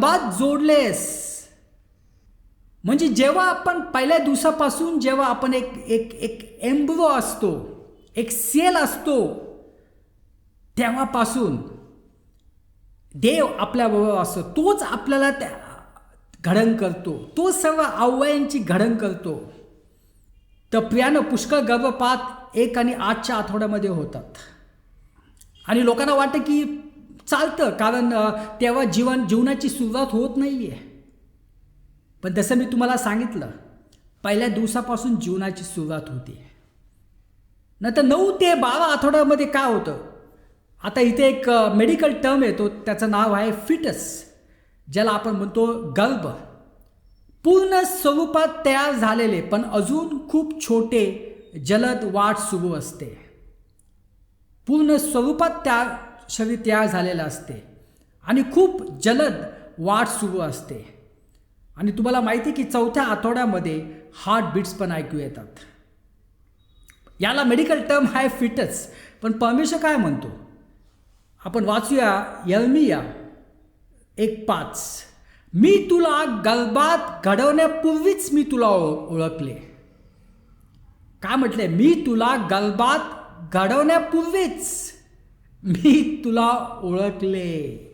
बाद जोडलेस म्हणजे जेव्हा आपण पहिल्या दिवसापासून जेव्हा आपण एक एक एक एम्ब्रो असतो, एक सेल असतो, तेव्हापासून देव आपल्याबरोबर असतो. तोच आपल्याला घडण करतो, तो सर्व अवयवांची घडण करतो. तर प्रियानं पुष्कळ गर्भपात 1 आणि 8च्या आठवड्यामध्ये होतात आणि लोकांना वाटतं की चालतं, कारण तेव्हा जीवनाची सुरुवात होत नाही आहे. पण जसं मी तुम्हाला सांगितलं, पहिल्या दिवसापासून जीवनाची सुरुवात होते. नंतर 9 ते 12 आठवड्यामध्ये काय होतं, आता इथे एक मेडिकल टर्म येतो, त्याचं नाव आहे फिटस, ज्याला आपण म्हणतो गर्भ. पूर्ण स्वरूपात तयार झालेले पण अजून खूप छोटे जलद वाढ सुरू असते. पूर्ण स्वरूपात शरीर तयार झालेलं असते आणि खूप जलद वाढ सुरू असते. आणि तुम्हाला माहिती आहे की 4थ्या आठवड्यामध्ये हार्टबीट्स पण ऐकू येतात. याला मेडिकल टर्म आहे फिटस. पण परमेश्वर काय म्हणतो, आपण वाचूया यर्मिया 1:5. मी तुला गर्भात घडवण्यापूर्वीच मी तुला ओळखले. काय म्हटले? मी तुला गर्भात घडवण्यापूर्वीच मी तुला ओळखले.